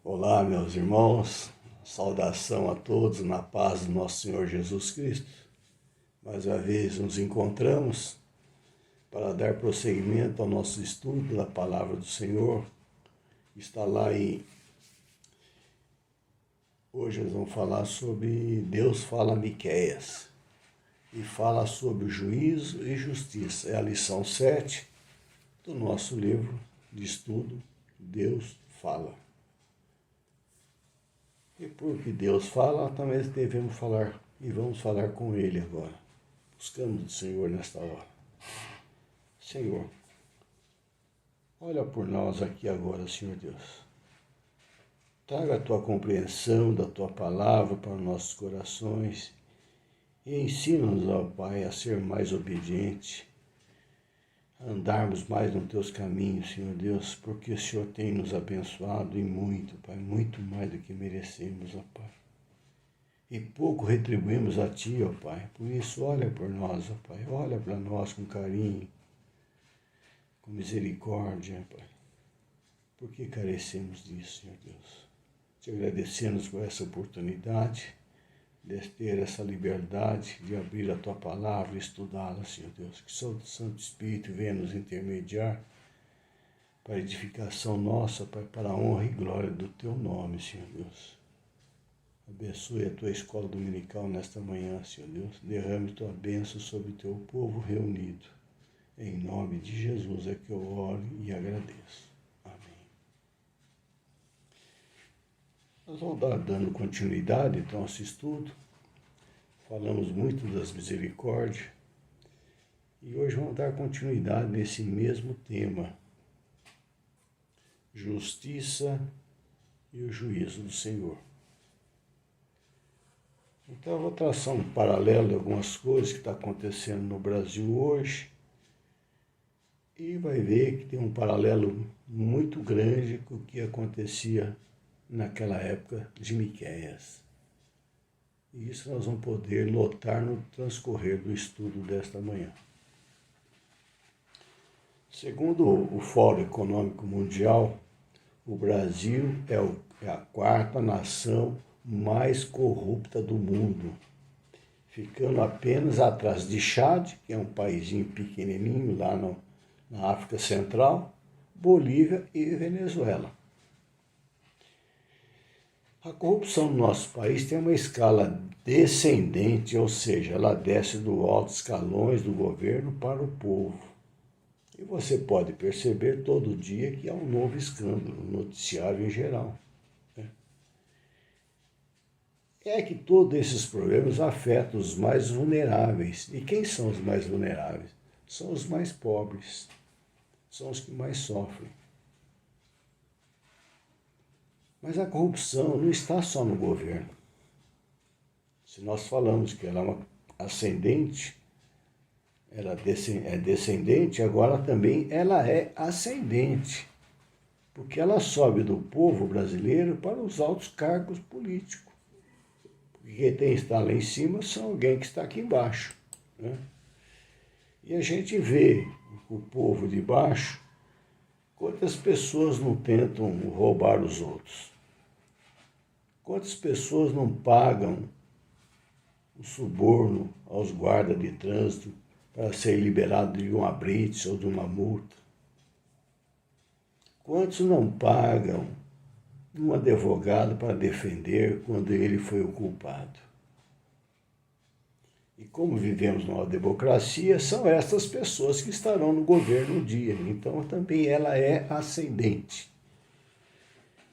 Olá, meus irmãos, saudação a todos na paz do nosso Senhor Jesus Cristo. Mais uma vez nos encontramos para dar prosseguimento ao nosso estudo da Palavra do Senhor. Está lá Hoje nós vamos falar sobre Deus fala a Miqueias e fala sobre o juízo e justiça. É a lição 7 do nosso livro de estudo, Deus fala. E porque Deus fala, também devemos falar e vamos falar com Ele agora. Buscamos o Senhor nesta hora. Senhor, olha por nós aqui agora, Senhor Deus. Traga a Tua compreensão da Tua palavra para os nossos corações e ensina-nos, ó Pai, a ser mais obediente, a andarmos mais nos Teus caminhos, Senhor Deus, porque o Senhor tem nos abençoado e muito, Pai, muito mais do que merecemos, ó Pai. E pouco retribuímos a Ti, ó Pai. Por isso, olha por nós, ó Pai. Olha para nós com carinho, com misericórdia, Pai. Porque carecemos disso, Senhor Deus. Te agradecemos por essa oportunidade de ter essa liberdade de abrir a Tua palavra e estudá-la, Senhor Deus. Que o Santo Espírito venha nos intermediar para a edificação nossa, Pai, para a honra e glória do Teu nome, Senhor Deus. Abençoe a Tua escola dominical nesta manhã, Senhor Deus. Derrame Tua bênção sobre o Teu povo reunido. Em nome de Jesus é que eu oro e agradeço. Amém. Nós vamos dando continuidade, então, a esse estudo. Falamos muito das misericórdias. E hoje vamos dar continuidade nesse mesmo tema. Justiça e o juízo do Senhor. Então eu vou traçar um paralelo de algumas coisas que estão acontecendo no Brasil hoje e vai ver que tem um paralelo muito grande com o que acontecia naquela época de Miqueias. E isso nós vamos poder notar no transcorrer do estudo desta manhã. Segundo o Fórum Econômico Mundial, o Brasil é a quarta nação mais corrupta do mundo, ficando apenas atrás de Chad, que é um paísinho pequenininho lá na África Central, Bolívia e Venezuela. A corrupção no nosso país tem uma escala descendente, ou seja, ela desce dos altos escalões do governo para o povo. E você pode perceber todo dia que há um novo escândalo no noticiário em geral. É que todos esses problemas afetam os mais vulneráveis. E quem são os mais vulneráveis? São os mais pobres. São os que mais sofrem. Mas a corrupção não está só no governo. Se nós falamos que ela é uma ascendente, ela é descendente, agora também ela é ascendente. Porque ela sobe do povo brasileiro para os altos cargos políticos. Quem tem que estar lá em cima são alguém que está aqui embaixo. Né? E a gente vê o povo de baixo, quantas pessoas não tentam roubar os outros? Quantas pessoas não pagam o suborno aos guardas de trânsito para ser liberado de uma blitz ou de uma multa? Quantos não pagam um advogado para defender quando ele foi o culpado? E como vivemos numa democracia, são essas pessoas que estarão no governo um dia. Então também ela é ascendente.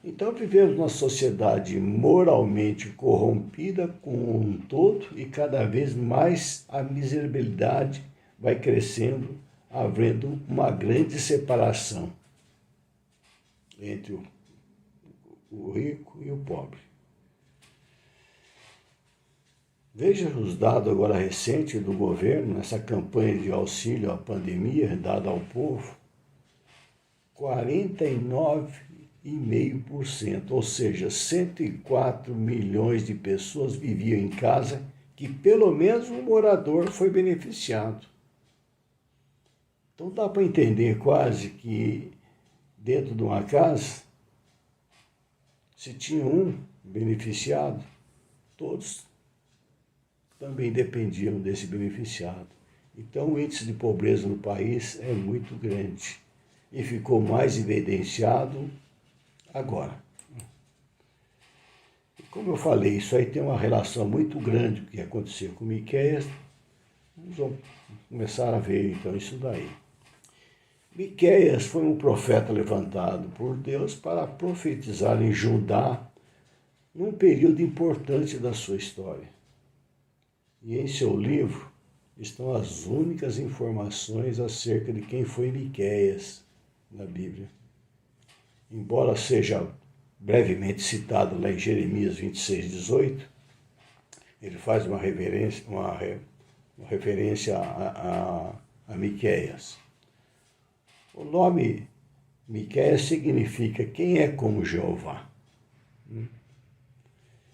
Então vivemos numa sociedade moralmente corrompida como um todo e cada vez mais a miserabilidade vai crescendo, havendo uma grande separação entre o rico e o pobre. Veja os dados agora recentes do governo, essa campanha de auxílio à pandemia dada ao povo, 49,5%, ou seja, 104 milhões de pessoas viviam em casa que pelo menos um morador foi beneficiado. Então dá para entender quase que dentro de uma casa, Se tinha um beneficiado, todos também dependiam desse beneficiado. Então o índice de pobreza no país é muito grande e ficou mais evidenciado agora. E como eu falei, isso aí tem uma relação muito grande com o que aconteceu com Miqueias. Vamos começar a ver então isso daí. Miqueias foi um profeta levantado por Deus para profetizar em Judá num período importante da sua história. E em seu livro estão as únicas informações acerca de quem foi Miqueias na Bíblia. Embora seja brevemente citado lá em Jeremias 26:18, ele faz uma referência a Miqueias. O nome Miqueias significa quem é como Jeová.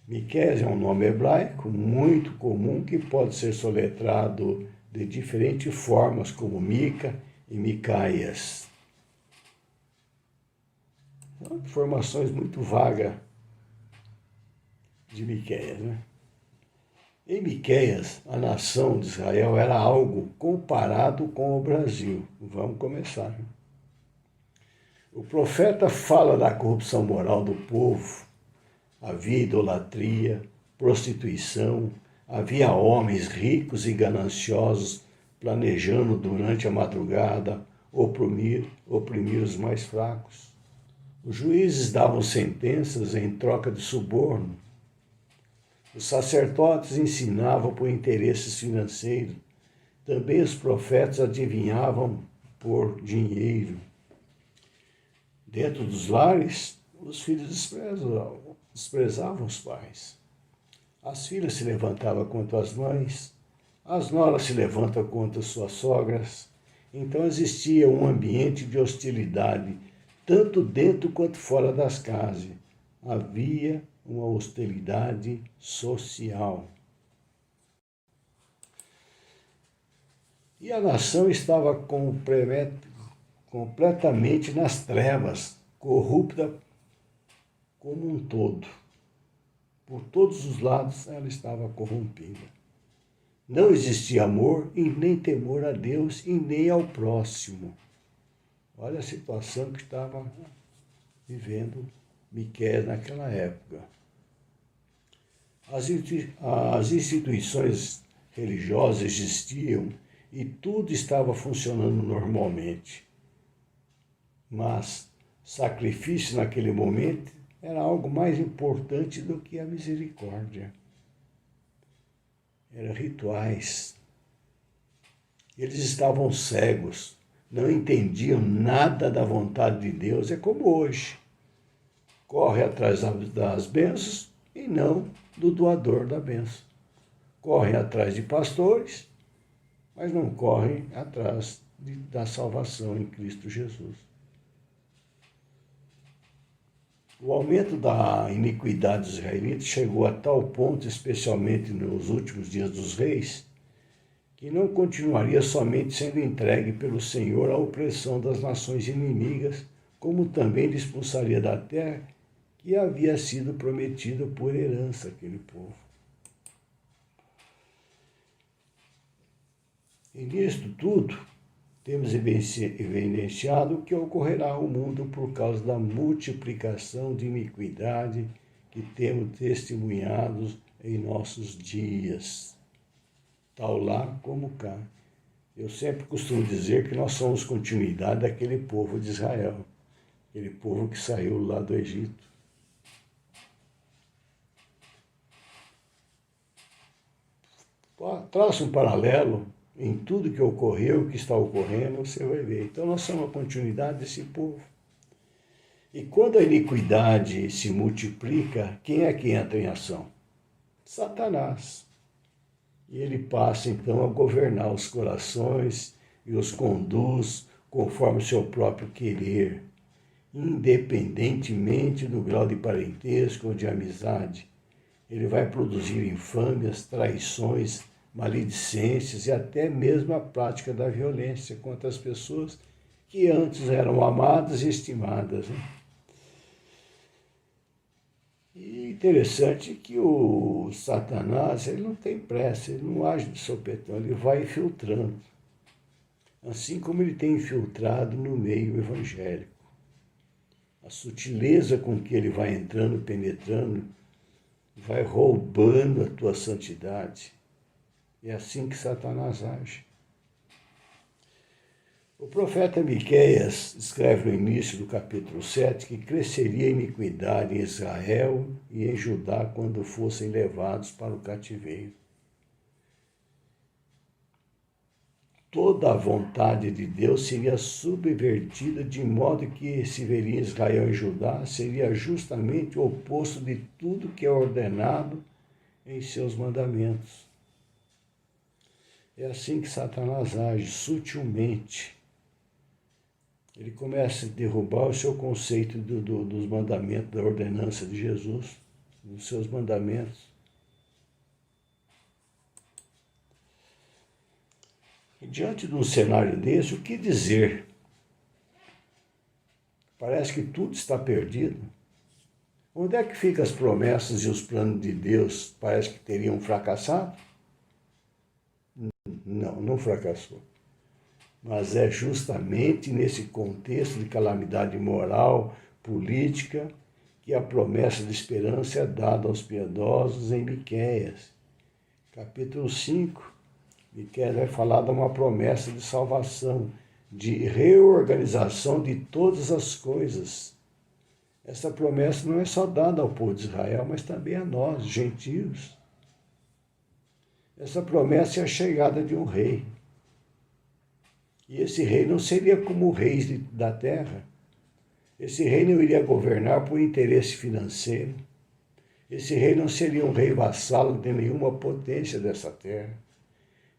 Miqueias é um nome hebraico muito comum que pode ser soletrado de diferentes formas, como Mica e Micaias. São informações muito vagas de Miqueias, né? Em Miqueias, a nação de Israel era algo comparado com o Brasil. Vamos começar. O profeta fala da corrupção moral do povo. Havia idolatria, prostituição, havia homens ricos e gananciosos planejando durante a madrugada oprimir os mais fracos. Os juízes davam sentenças em troca de suborno. Os sacerdotes ensinavam por interesses financeiros. Também os profetas adivinhavam por dinheiro. Dentro dos lares, os filhos desprezavam os pais. As filhas se levantavam contra as mães, as noras se levantam contra suas sogras. Então existia um ambiente de hostilidade, tanto dentro quanto fora das casas. Havia uma hostilidade social. E a nação estava completamente nas trevas, corrupta como um todo. Por todos os lados ela estava corrompida. Não existia amor e nem temor a Deus e nem ao próximo. Olha a situação que estava vivendo Miqueias naquela época. As instituições religiosas existiam e tudo estava funcionando normalmente. Mas sacrifício naquele momento era algo mais importante do que a misericórdia. Eram rituais. Eles estavam cegos, não entendiam nada da vontade de Deus. É como hoje. Corre atrás das bênçãos e não do doador da bênção. Correm atrás de pastores, mas não correm atrás da salvação em Cristo Jesus. O aumento da iniquidade dos israelitas chegou a tal ponto, especialmente nos últimos dias dos reis, que não continuaria somente sendo entregue pelo Senhor à opressão das nações inimigas, como também lhe expulsaria da terra que havia sido prometida por herança àquele povo. E nisto tudo, temos evidenciado o que ocorrerá ao mundo por causa da multiplicação de iniquidade que temos testemunhados em nossos dias, tal lá como cá. Eu sempre costumo dizer que nós somos continuidade daquele povo de Israel, aquele povo que saiu lá do Egito. Traça um paralelo em tudo que ocorreu, que está ocorrendo, você vai ver. Então nós somos a continuidade desse povo. E quando a iniquidade se multiplica, quem é que entra em ação? Satanás. E ele passa então a governar os corações e os conduz conforme o seu próprio querer, independentemente do grau de parentesco ou de amizade. Ele vai produzir infâmias, traições, maledicências e até mesmo a prática da violência contra as pessoas que antes eram amadas e estimadas. interessante que o Satanás, ele não tem pressa, ele não age de sopetão, ele vai infiltrando. Assim como ele tem infiltrado no meio evangélico. A sutileza com que ele vai entrando, penetrando, vai roubando a tua santidade. É assim que Satanás age. O profeta Miqueias escreve no início do capítulo 7 que cresceria a iniquidade em Israel e em Judá quando fossem levados para o cativeiro. Toda a vontade de Deus seria subvertida de modo que se veria Israel e Judá seria justamente o oposto de tudo que é ordenado em seus mandamentos. É assim que Satanás age, sutilmente. Ele começa a derrubar o seu conceito dos mandamentos, da ordenança de Jesus, dos seus mandamentos. E diante de um cenário desse, o que dizer? Parece que tudo está perdido. Onde é que ficam as promessas e os planos de Deus? Parece que teriam fracassado? Não, não fracassou. Mas é justamente nesse contexto de calamidade moral, política, que a promessa de esperança é dada aos piedosos em Miqueias. Capítulo 5, Miqueias vai falar de uma promessa de salvação, de reorganização de todas as coisas. Essa promessa não é só dada ao povo de Israel, mas também a nós, gentios. Essa promessa é a chegada de um rei. E esse rei não seria como reis da terra. Esse rei não iria governar por interesse financeiro. Esse rei não seria um rei vassalo de nenhuma potência dessa terra.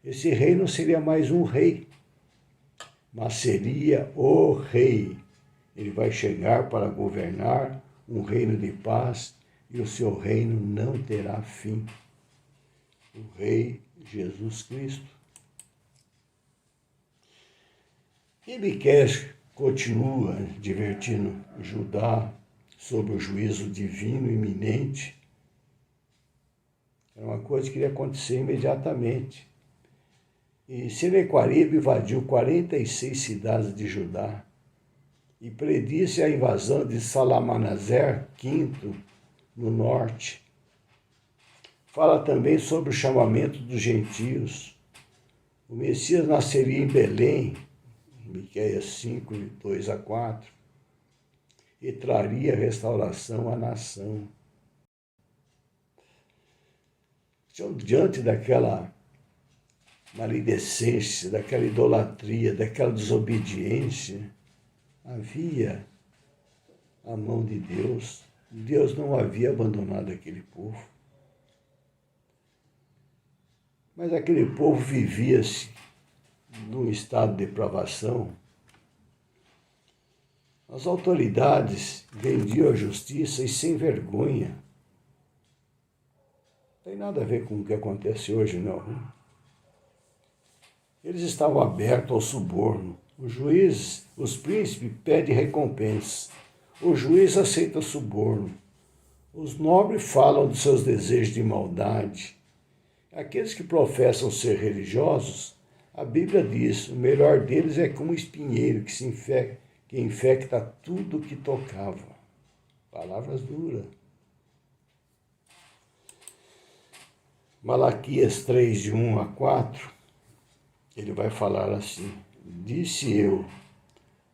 Esse rei não seria mais um rei, mas seria o rei. Ele vai chegar para governar um reino de paz e o seu reino não terá fim. O rei Jesus Cristo. E Miqueias continua divertindo Judá sobre o juízo divino iminente. Era uma coisa que iria acontecer imediatamente. E Senequaribe invadiu 46 cidades de Judá e predisse a invasão de Salmanaser V no norte. Fala também sobre o chamamento dos gentios. O Messias nasceria em Belém, Miqueias 5, 2 a 4, e traria restauração à nação. Então, diante daquela maledicência, daquela idolatria, daquela desobediência, havia a mão de Deus. Deus não havia abandonado aquele povo. Mas aquele povo vivia-se num estado de depravação. As autoridades vendiam a justiça e sem vergonha. Não tem nada a ver com o que acontece hoje, não. Eles estavam abertos ao suborno. O juiz, os príncipes pedem recompensa. O juiz aceita suborno. Os nobres falam dos seus desejos de maldade. Aqueles que professam ser religiosos, a Bíblia diz, o melhor deles é como um espinheiro que infecta tudo o que tocava. Palavras duras. Malaquias 3, de 1 a 4, ele vai falar assim: disse eu,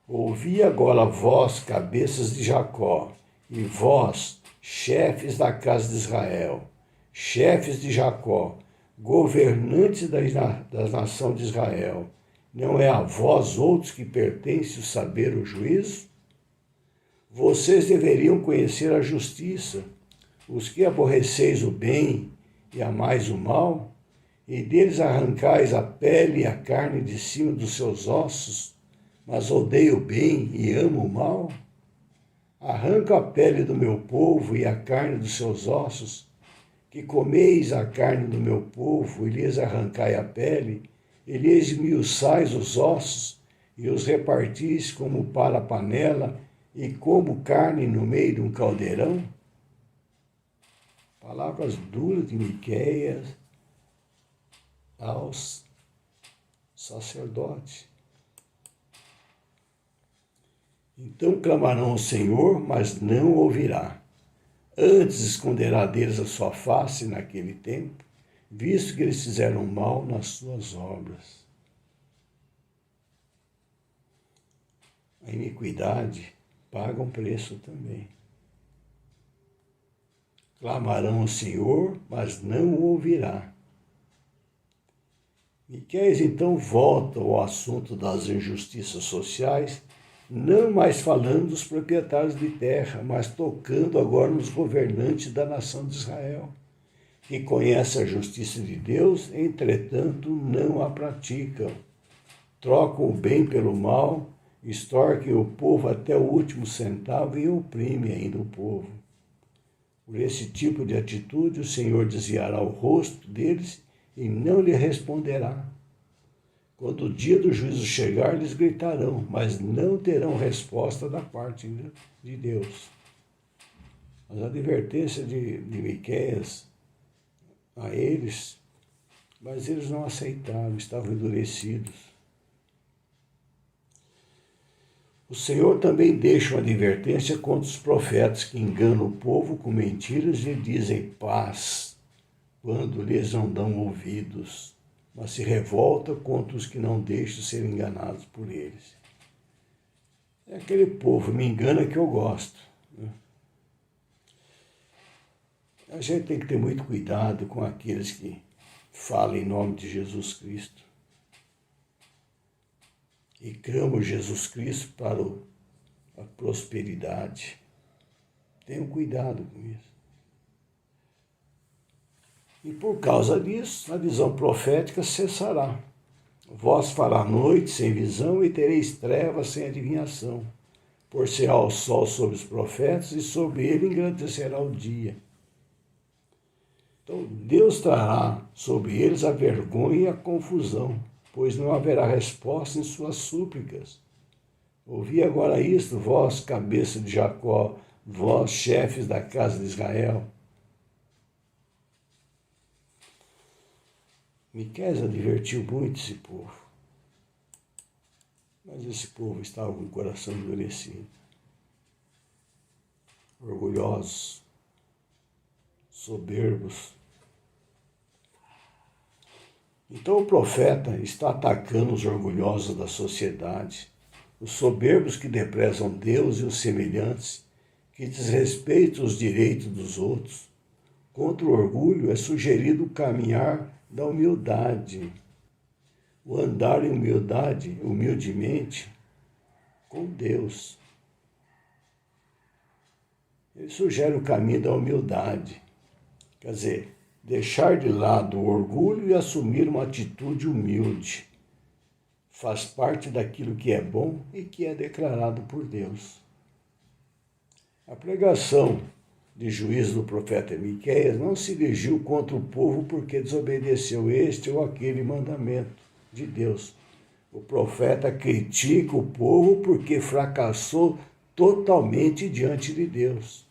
ouvi agora vós, cabeças de Jacó, e vós, chefes da casa de Israel, chefes de Jacó, governantes da nação de Israel, não é a vós outros que pertence o saber o juízo? Vocês deveriam conhecer a justiça, os que aborreceis o bem e amais o mal, e deles arrancais a pele e a carne de cima dos seus ossos, mas odeio o bem e amo o mal? Arranco a pele do meu povo e a carne dos seus ossos, que comeis a carne do meu povo, e lhes arrancai a pele, e lhes esmiuçais os ossos, e os repartis como para a panela, e como carne no meio de um caldeirão? Palavras duras de Miqueias aos sacerdotes. Então clamarão ao Senhor, mas não ouvirá. Antes esconderá deles a sua face naquele tempo, visto que eles fizeram mal nas suas obras. A iniquidade paga um preço também. Clamarão ao Senhor, mas não o ouvirá. Miqueias então volta ao assunto das injustiças sociais, não mais falando dos proprietários de terra, mas tocando agora nos governantes da nação de Israel, que conhecem a justiça de Deus, entretanto não a praticam. Trocam o bem pelo mal, extorquem o povo até o último centavo e oprimem ainda o povo. Por esse tipo de atitude, o Senhor desviará o rosto deles e não lhe responderá. Quando o dia do juízo chegar, eles gritarão, mas não terão resposta da parte de Deus. As advertências de Miqueias a eles, mas eles não aceitaram, estavam endurecidos. O Senhor também deixa uma advertência contra os profetas que enganam o povo com mentiras e dizem paz, quando lhes não dão ouvidos, mas se revolta contra os que não deixam ser enganados por eles. É aquele povo, me engana que eu gosto. A gente tem que ter muito cuidado com aqueles que falam em nome de Jesus Cristo e clamam Jesus Cristo para a prosperidade. Tenham cuidado com isso. E por causa disso, a visão profética cessará. Vós fará noite sem visão e tereis trevas sem adivinhação. Por-se-á o sol sobre os profetas e sobre ele engrandecerá o dia. Então, Deus trará sobre eles a vergonha e a confusão, pois não haverá resposta em suas súplicas. Ouvi agora isto, vós, cabeça de Jacó, vós, chefes da casa de Israel. Miqueias advertiu muito esse povo, mas esse povo estava com o coração endurecido, orgulhosos, soberbos. Então o profeta está atacando os orgulhosos da sociedade, os soberbos que desprezam Deus e os semelhantes, que desrespeitam os direitos dos outros. Contra o orgulho é sugerido o caminhar da humildade, o andar em humildade, humildemente, com Deus. Ele sugere o caminho da humildade, quer dizer, deixar de lado o orgulho e assumir uma atitude humilde. Faz parte daquilo que é bom e que é declarado por Deus. A pregação de juízo do profeta Miqueias não se dirigiu contra o povo porque desobedeceu este ou aquele mandamento de Deus. O profeta critica o povo porque fracassou totalmente diante de Deus.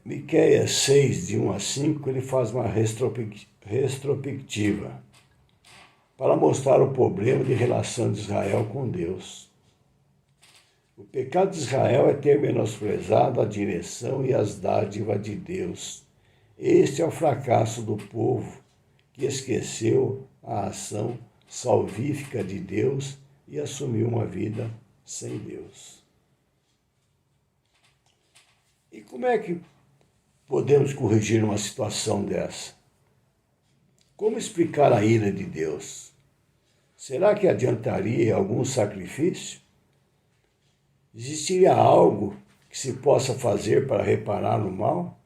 Miqueias 6, de 1 a 5, ele faz uma retrospectiva para mostrar o problema de relação de Israel com Deus. O pecado de Israel é ter menosprezado a direção e as dádivas de Deus. Este é o fracasso do povo, que esqueceu a ação salvífica de Deus e assumiu uma vida sem Deus. E como é que podemos corrigir uma situação dessa? Como explicar a ira de Deus? Será que adiantaria algum sacrifício? Existiria algo que se possa fazer para reparar o mal?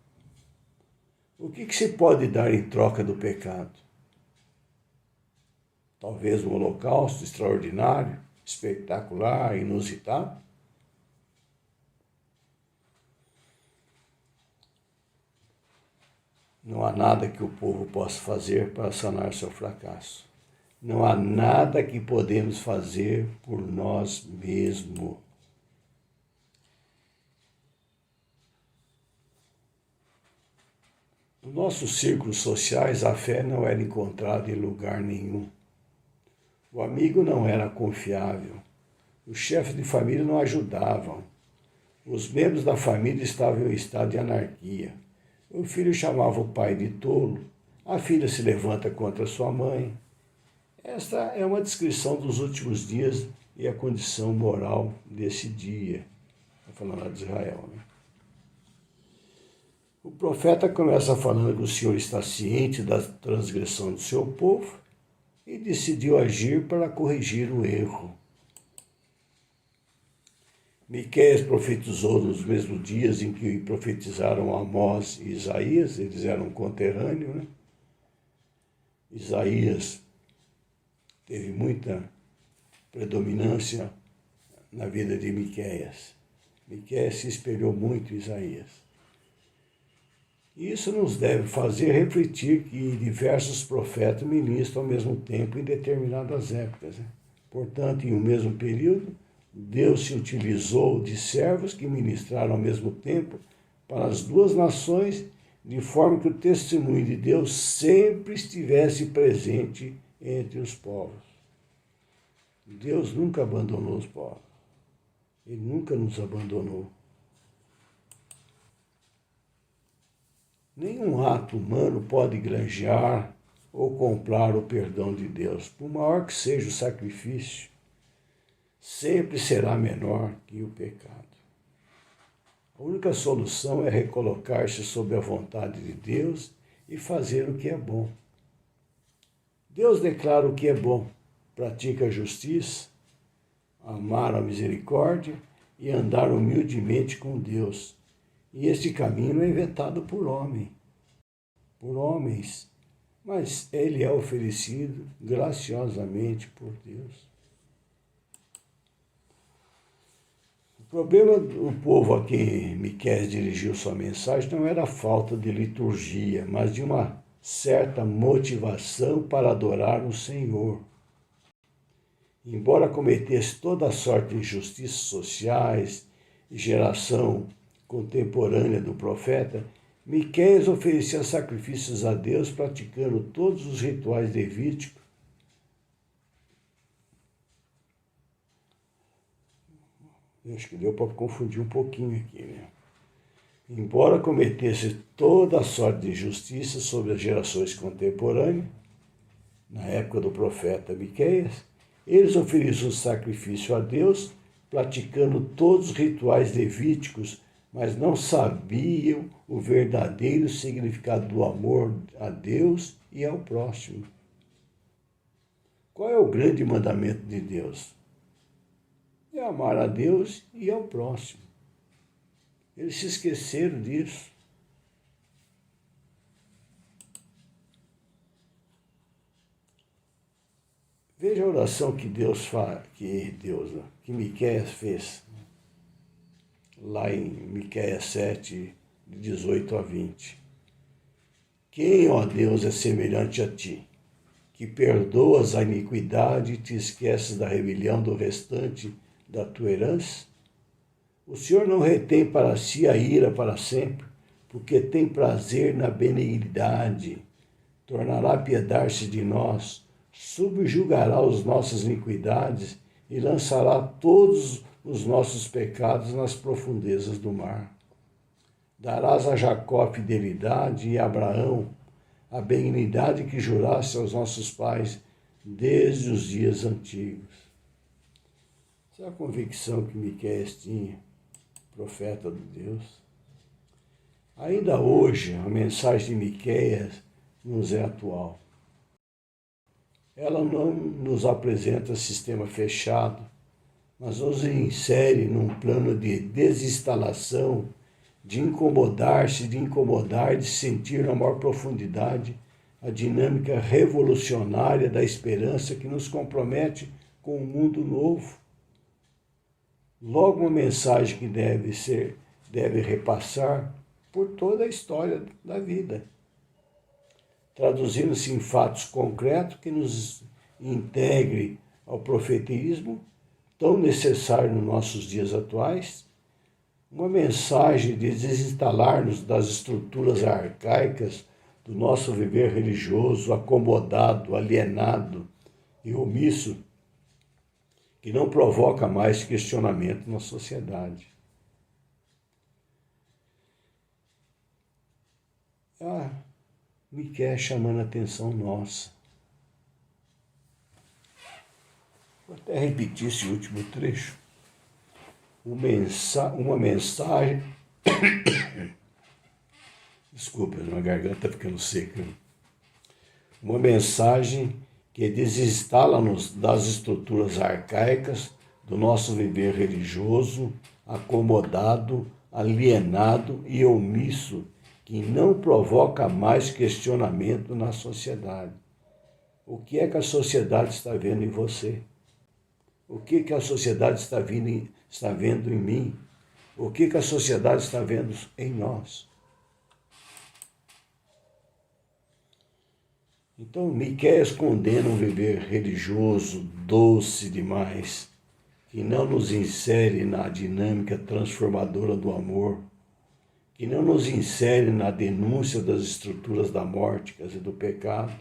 O que se pode dar em troca do pecado? Talvez um holocausto extraordinário, espetacular, inusitado? Não há nada que o povo possa fazer para sanar seu fracasso. Não há nada que podemos fazer por nós mesmos. Nos nossos círculos sociais, a fé não era encontrada em lugar nenhum. O amigo não era confiável. Os chefes de família não ajudavam. Os membros da família estavam em estado de anarquia. O filho chamava o pai de tolo. A filha se levanta contra sua mãe. Esta é uma descrição dos últimos dias e a condição moral desse dia. Está falando lá de Israel, né? O profeta começa falando que o Senhor está ciente da transgressão do seu povo e decidiu agir para corrigir o erro. Miqueias profetizou nos mesmos dias em que profetizaram Amós e Isaías, eles eram conterrâneos, né? Isaías teve muita predominância na vida de Miqueias. Miqueias se espelhou muito em Isaías. Isso nos deve fazer refletir que diversos profetas ministram ao mesmo tempo em determinadas épocas, né? Portanto, em um mesmo período, Deus se utilizou de servos que ministraram ao mesmo tempo para as duas nações, de forma que o testemunho de Deus sempre estivesse presente entre os povos. Deus nunca abandonou os povos. Ele nunca nos abandonou. Nenhum ato humano pode granjear ou comprar o perdão de Deus. Por maior que seja o sacrifício, sempre será menor que o pecado. A única solução é recolocar-se sob a vontade de Deus e fazer o que é bom. Deus declara o que é bom, pratica a justiça, amar a misericórdia e andar humildemente com Deus. E este caminho é inventado por homens, mas ele é oferecido graciosamente por Deus. O problema do povo a quem Miqueias dirigiu sua mensagem não era a falta de liturgia, mas de uma certa motivação para adorar o Senhor. Embora cometesse toda a sorte de injustiças sociais e geração contemporânea do profeta, Miqueias oferecia sacrifícios a Deus praticando todos os rituais levíticos. Acho que deu para confundir um pouquinho aqui, né? Embora cometesse toda a sorte de injustiça sobre as gerações contemporâneas, na época do profeta Miqueias, eles ofereciam sacrifício a Deus, praticando todos os rituais levíticos, mas não sabiam o verdadeiro significado do amor a Deus e ao próximo. Qual é o grande mandamento de Deus? É amar a Deus e ao próximo. Eles se esqueceram disso. Veja a oração que que Miqueias fez, lá em Miqueias 7, de 18 a 20. Quem, ó Deus, é semelhante a ti, que perdoas a iniquidade e te esqueces da rebelião do restante da tua herança? O Senhor não retém para si a ira para sempre, porque tem prazer na benignidade. Tornará a piedar-se de nós, subjugará as nossas iniquidades e lançará todos os nossos pecados nas profundezas do mar. Darás a Jacó fidelidade e a Abraão a benignidade que juraste aos nossos pais desde os dias antigos. Essa é a convicção que Miqueias tinha, profeta de Deus. Ainda hoje, a mensagem de Miqueias nos é atual. Ela não nos apresenta sistema fechado, mas nos insere num plano de desinstalação, de incomodar-se, de incomodar, de sentir na maior profundidade a dinâmica revolucionária da esperança que nos compromete com um mundo novo. Logo, uma mensagem que deve repassar por toda a história da vida, traduzindo-se em fatos concretos que nos integre ao profetismo, tão necessário nos nossos dias atuais, uma mensagem de desinstalar-nos das estruturas arcaicas do nosso viver religioso, acomodado, alienado e omisso, que não provoca mais questionamento na sociedade. Miqueias chamando a atenção nossa. Vou até repetir esse último trecho. Uma mensagem. Desculpa, minha garganta está ficando seca. Uma mensagem que desinstala-nos das estruturas arcaicas do nosso viver religioso, acomodado, alienado e omisso, que não provoca mais questionamento na sociedade. O que é que a sociedade está vendo em você? O que a sociedade está vendo em mim? O que a sociedade está vendo em nós? Então, Miqueias condena um viver religioso doce demais, que não nos insere na dinâmica transformadora do amor, que não nos insere na denúncia das estruturas damórticas e do pecado,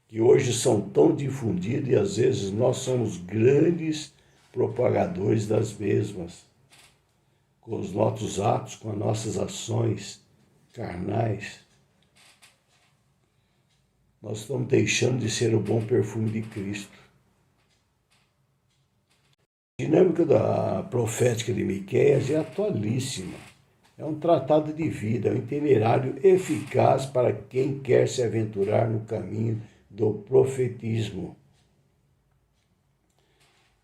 que hoje são tão difundidas e às vezes nós somos grandes propagadores das mesmas, com os nossos atos, com as nossas ações carnais. Nós estamos deixando de ser o bom perfume de Cristo. A dinâmica da profética de Miqueias é atualíssima. É um tratado de vida, é um itinerário eficaz para quem quer se aventurar no caminho do profetismo.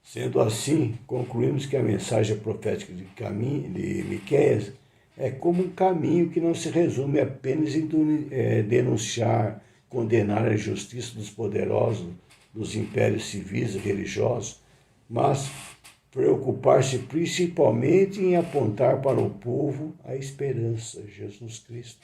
Sendo assim, concluímos que a mensagem profética de Miqueias é como um caminho que não se resume apenas em denunciar, condenar a injustiça dos poderosos, dos impérios civis e religiosos, mas preocupar-se principalmente em apontar para o povo a esperança, Jesus Cristo.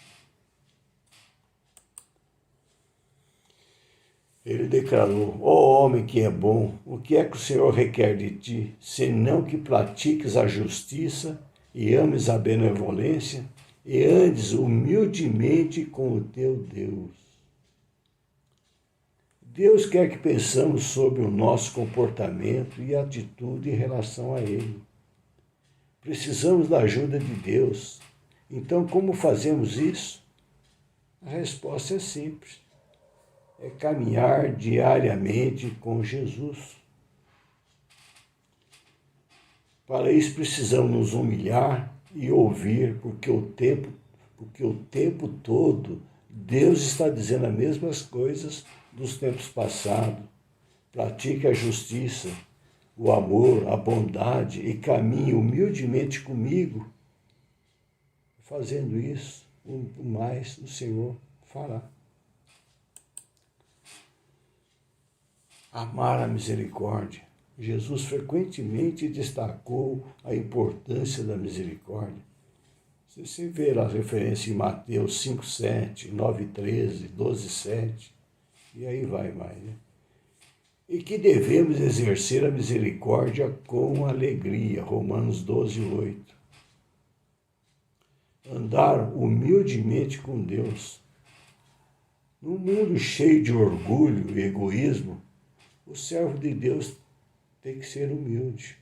Ele declarou: ó homem que é bom, o que é que o Senhor requer de ti, senão que pratiques a justiça e ames a benevolência e andes humildemente com o teu Deus. Deus quer que pensamos sobre o nosso comportamento e atitude em relação a Ele. Precisamos da ajuda de Deus. Então, como fazemos isso? A resposta é simples. É caminhar diariamente com Jesus. Para isso precisamos nos humilhar e ouvir, porque o tempo todo Deus está dizendo as mesmas coisas dos tempos passados. Pratique a justiça, o amor, a bondade e caminhe humildemente comigo. Fazendo isso, o mais o Senhor fará. Amar a misericórdia. Jesus frequentemente destacou a importância da misericórdia. Você vê a referência em Mateus 5:7, 9:13, 12:7, e aí vai mais, né? E que devemos exercer a misericórdia com alegria, Romanos 12:8. Andar humildemente com Deus. Num mundo cheio de orgulho e egoísmo, o servo de Deus tem que ser humilde.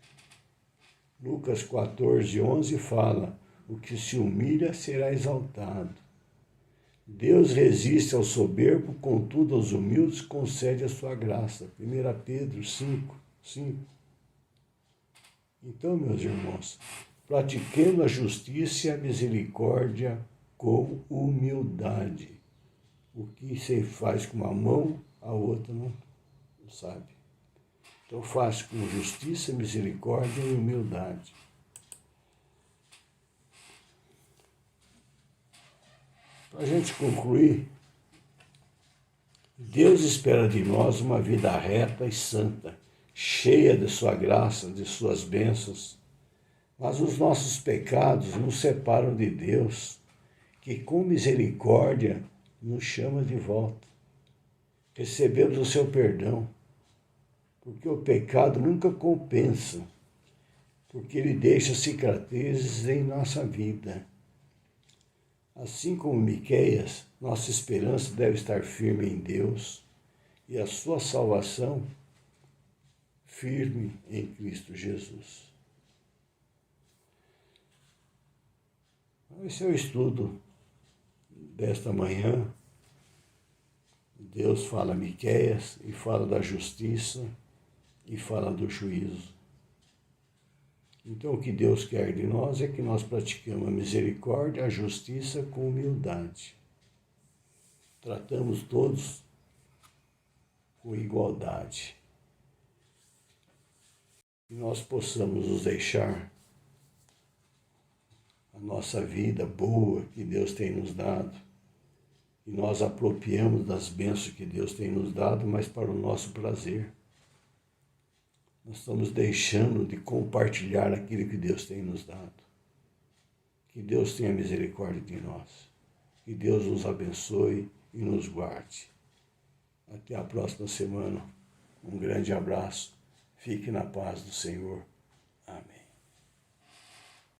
Lucas 14:11 fala: o que se humilha será exaltado. Deus resiste ao soberbo, contudo aos humildes concede a sua graça. 1 Pedro 5:5. Então, meus irmãos, pratiquemos a justiça e a misericórdia com humildade. O que se faz com uma mão, a outra não sabe. Então faça com justiça, misericórdia e humildade. Para a gente concluir, Deus espera de nós uma vida reta e santa, cheia de sua graça, de suas bênçãos. Mas os nossos pecados nos separam de Deus, que com misericórdia nos chama de volta. recebemos o seu perdão, porque o pecado nunca compensa, porque ele deixa cicatrizes em nossa vida. Assim como Miqueias, nossa esperança deve estar firme em Deus e a sua salvação firme em Cristo Jesus. Esse é o estudo desta manhã. Deus fala a Miqueias e fala da justiça e fala do juízo. Então o que Deus quer de nós é que nós praticamos a misericórdia, a justiça com humildade. Tratamos todos com igualdade. Que nós possamos nos deixar a nossa vida boa que Deus tem nos dado, e nós apropriamos das bênçãos que Deus tem nos dado, mas para o nosso prazer. Nós estamos deixando de compartilhar aquilo que Deus tem nos dado. Que Deus tenha misericórdia de nós. Que Deus nos abençoe e nos guarde. Até a próxima semana. Um grande abraço. Fique na paz do Senhor.